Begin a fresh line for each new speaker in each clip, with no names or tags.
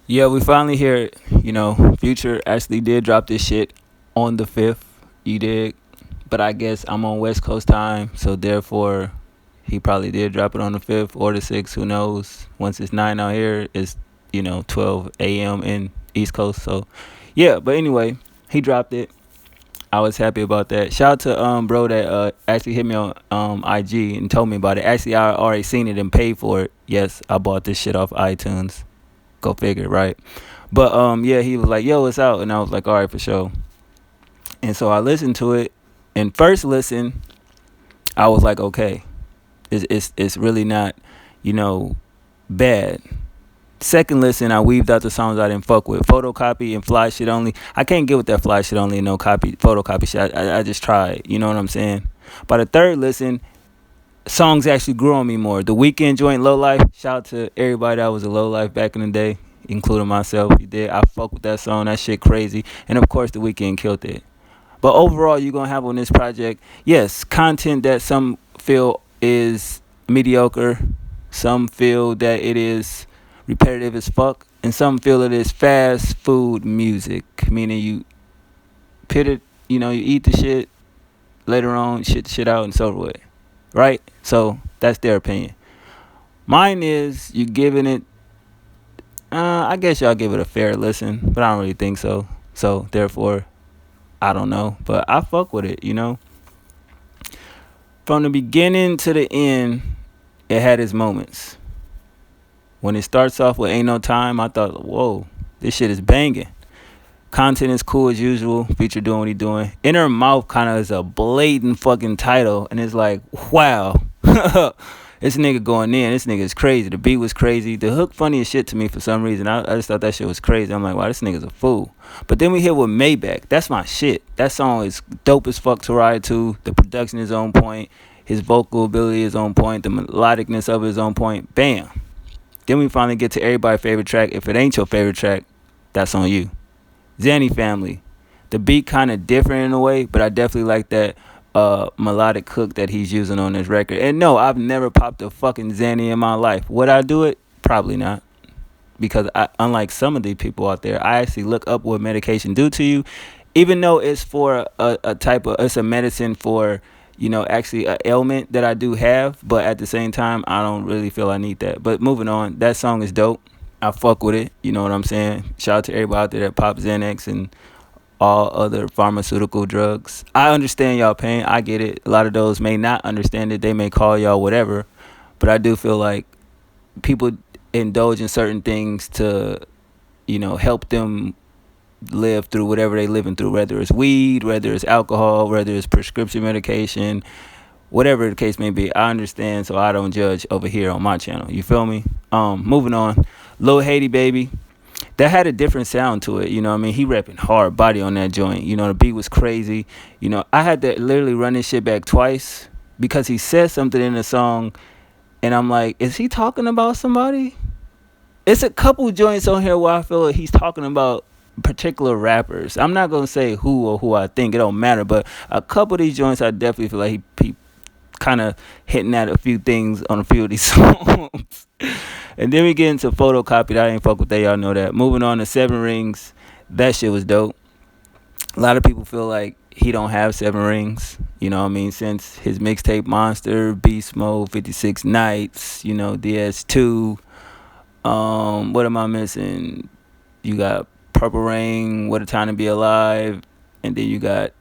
Yeah, we finally hear it. Future actually did drop this shit on the 5th. You did. But I guess I'm on West Coast time, so therefore he probably did drop it on the 5th or the 6th. Who knows? Once it's 9 out here, it's, 12 a.m. in East Coast. So, yeah, but anyway, he dropped it. I was happy about that. Shout out to bro that actually hit me on IG and told me about it. Actually, I already seen it and paid for it. Yes, I bought this shit off iTunes. Go figure, right? But yeah, he was like, "Yo, it's out," and I was like, "All right, for sure." And so I listened to it. And first listen, I was like, "Okay, it's really not, you know, bad." Second listen, I weaved out the songs I didn't fuck with. Photocopy and fly shit only. I can't get with that fly shit only and no copy photocopy shit. I just tried. You know what I'm saying? By the third listen, songs actually grew on me more. The Weekend joint, Low Life. Shout out to everybody that was a low life back in the day, including myself. You did. I fuck with that song. That shit crazy. And of course, The Weekend killed it. But overall, you're gonna have on this project, yes, content that some feel is mediocre, some feel that it is repetitive as fuck, and some feel it is fast food music, meaning you pit it, you eat the shit, later on shit the shit out and so forth, right? So that's their opinion. Mine is you giving it. I guess y'all give it a fair listen, but I don't really think so. So therefore, I don't know, but I fuck with it. From the beginning to the end, it had its moments. When it starts off with Ain't No Time, I thought, whoa, this shit is banging. Content is cool as usual. Feature doing what he doing. In Her Mouth kind of is a blatant fucking title, and it's like, wow. This nigga going in. This nigga is crazy. The beat was crazy. The hook funny as shit to me for some reason. I just thought that shit was crazy. I'm like, wow, this nigga's a fool. But then we hit with Maybach. That's my shit. That song is dope as fuck to ride to. The production is on point. His vocal ability is on point. The melodicness of it is on point. Bam. Then we finally get to everybody's favorite track. If it ain't your favorite track, that's on you. Zanny Family. The beat kind of different in a way, but I definitely like that melodic hook that he's using on this record. And no, I've never popped a fucking Zanny in my life. Would I do it? Probably not. Because unlike some of these people out there, I actually look up what medication do to you, even though it's for a type of, it's a medicine for, actually an ailment that I do have. But at the same time, I don't really feel I need that. But moving on, that song is dope. I fuck with it. You know what I'm saying? Shout out to everybody out there that pop Xanax and all other pharmaceutical drugs. I understand y'all pain. I get it. A lot of those may not understand it. They may call y'all whatever. But I do feel like people indulge in certain things to, help them live through whatever they living through, whether it's weed, whether it's alcohol, whether it's prescription medication, whatever the case may be. I understand, so I don't judge over here on my channel. You feel me? Moving on. Lil Haiti Baby. That had a different sound to it, He rapping hard body on that joint. The beat was crazy. I had to literally run this shit back twice because he said something in the song and I'm like, is he talking about somebody? It's a couple joints on here where I feel like he's talking about particular rappers. I'm not gonna say who or who I think, it don't matter, but a couple of these joints I definitely feel like he kind of hitting at a few things on a few of these songs. And then we get into Photocopy. I ain't fuck with that, y'all know that. Moving on to Seven Rings, that shit was dope. A lot of people feel like he don't have seven rings, since his mixtape Monster, Beast Mode, 56 Nights, DS2. What am I missing? You got Purple Rain, What a Time to Be Alive, and then you got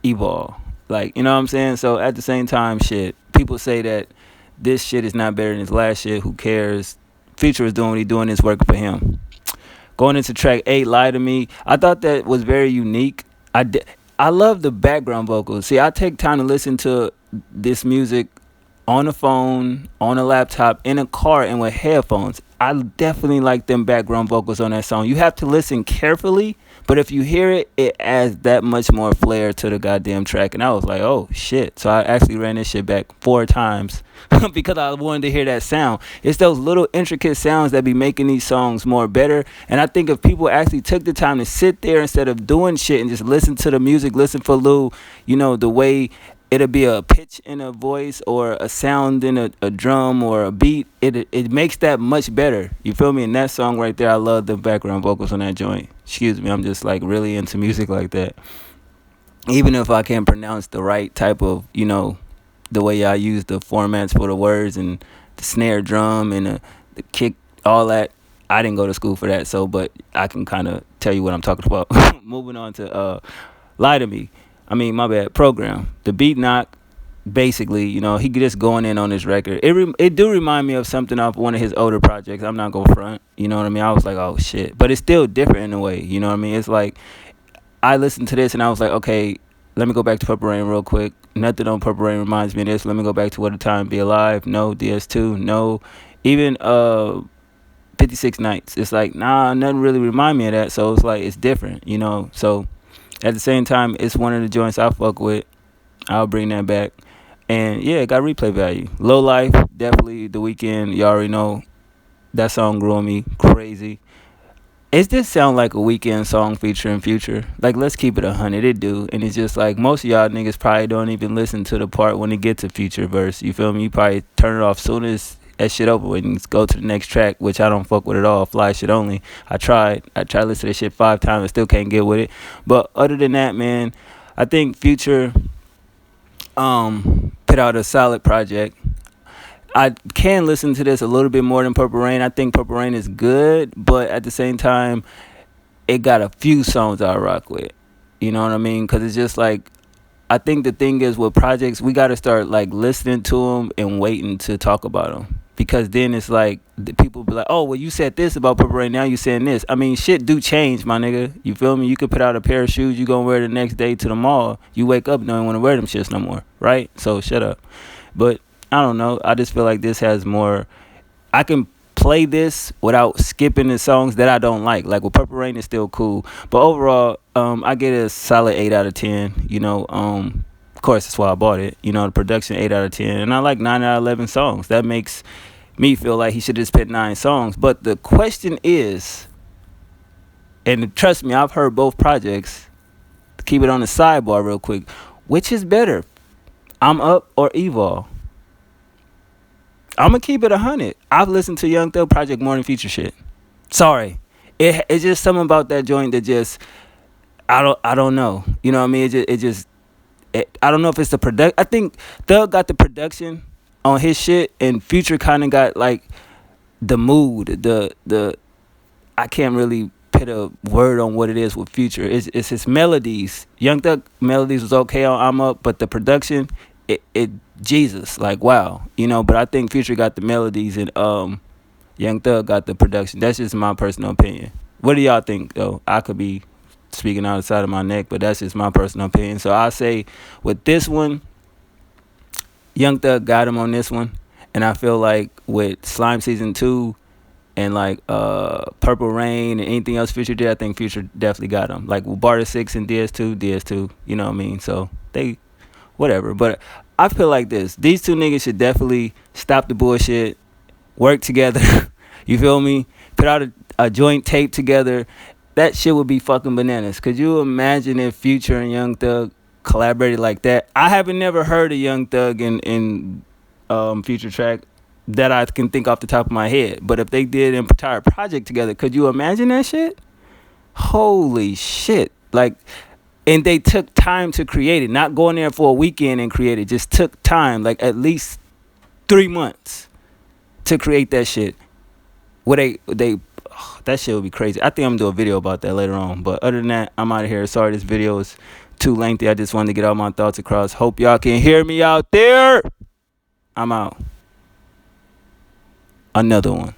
Evol. Like, you know what I'm saying? So at the same time, shit, people say that this shit is not better than his last shit. Who cares? Future is doing what he's doing. It's working for him. Going into track 8, Lie to Me. I thought that was very unique. I love the background vocals. See, I take time to listen to this music on the phone, on a laptop, in a car, and with headphones. I definitely like them background vocals on that song. You have to listen carefully, but if you hear it, it adds that much more flair to the goddamn track. And I was like, oh shit. So I actually ran this shit back 4 times because I wanted to hear that sound. It's those little intricate sounds that be making these songs more better. And I think if people actually took the time to sit there instead of doing shit and just listen to the music, listen for Lou, the way it'll be a pitch in a voice or a sound in a drum or a beat. It makes that much better. You feel me? And that song right there, I love the background vocals on that joint. Excuse me, I'm just like really into music like that. Even if I can't pronounce the right type of, the way y'all use the formats for the words and the snare drum and the kick, all that. I didn't go to school for that, so but I can kind of tell you what I'm talking about. Moving on to Lie to Me. I mean, my bad. Program. The beat knock. Basically, he just going in on this record. It do remind me of something off one of his older projects. I'm not gonna front. You know what I mean? I was like, oh shit, but it's still different in a way. You know what I mean? It's like I listened to this and I was like, okay, let me go back to Purple Rain real quick. Nothing on Purple Rain reminds me of this. Let me go back to What a Time Be Alive. No, DS2. No, even 56 Nights. It's like, nah, nothing really remind me of that. So it's like, it's different, So at the same time, it's one of the joints I fuck with. I'll bring that back. And yeah, it got replay value. Low Life, definitely The Weeknd. You already know that song grew on me crazy. It just sound like a Weeknd song featuring Future. Like, let's keep it 100. It do. And it's just like, most of y'all niggas probably don't even listen to the part when it gets to Future verse. You feel me? You probably turn it off soon as that shit over with and go to the next track, which I don't fuck with at all. Fly shit only. I tried to listen to this shit 5 times and still can't get with it. But other than that, man, I think Future put out a solid project. I can listen to this a little bit more than Purple Rain. I think Purple Rain is good, but at the same time, it got a few songs I rock with. You know what I mean? Because it's just like, I think the thing is with projects, we got to start like listening to them and waiting to talk about them. Because then it's like, the people be like, oh, well, you said this about Purple Rain, now you saying this. I mean, shit do change, my nigga. You feel me? You could put out a pair of shoes you gonna wear the next day to the mall. You wake up, don't want to wear them shits no more, right? So shut up. But I don't know. I just feel like this has more. I can play this without skipping the songs that I don't like. Like with Purple Rain is still cool. But overall, I get a solid 8 out of 10. Of course, that's why I bought it. The production 8 out of 10. And I like 9 out of 11 songs. That makes me feel like he should have just picked 9 songs. But the question is, and trust me, I've heard both projects. Keep it on the sidebar real quick. Which is better? I'm Up or Evol? I'm going to keep it 100. I've listened to Young Thug Project more than Future shit. Sorry. It's just something about that joint that just, I don't know. You know what I mean? I don't know if it's the product. I think Thug got the production on his shit, and Future kind of got like the mood, the I can't really put a word on what it is with Future. It's his melodies. Young Thug melodies was okay on I'm Up, but the production, it Jesus, like wow, But I think Future got the melodies and Young Thug got the production. That's just my personal opinion. What do y'all think though? I could be speaking out the side of my neck, but that's just my personal opinion. So I say with this one, Young Thug got him on this one, and I feel like with Slime Season 2 and like Purple Rain and anything else Future did, I think Future definitely got him. Like with Barter 6 and DS2, you know what I mean? So they, whatever. But I feel like these two niggas should definitely stop the bullshit, work together. You feel me? Put out a joint tape together. That shit would be fucking bananas. Could you imagine if Future and Young Thug collaborated like that? I haven't never heard a Young Thug in Future track that I can think off the top of my head. But if they did an entire project together, could you imagine that shit? Holy shit. Like, and they took time to create it. Not going there for a weekend and create it. Just took time, like at least 3 months to create that shit. That shit would be crazy. I think I'm gonna do a video about that later on. But other than that, I'm out of here. Sorry this video is too lengthy. I just wanted to get all my thoughts across. Hope y'all can hear me out there. I'm out. Another one.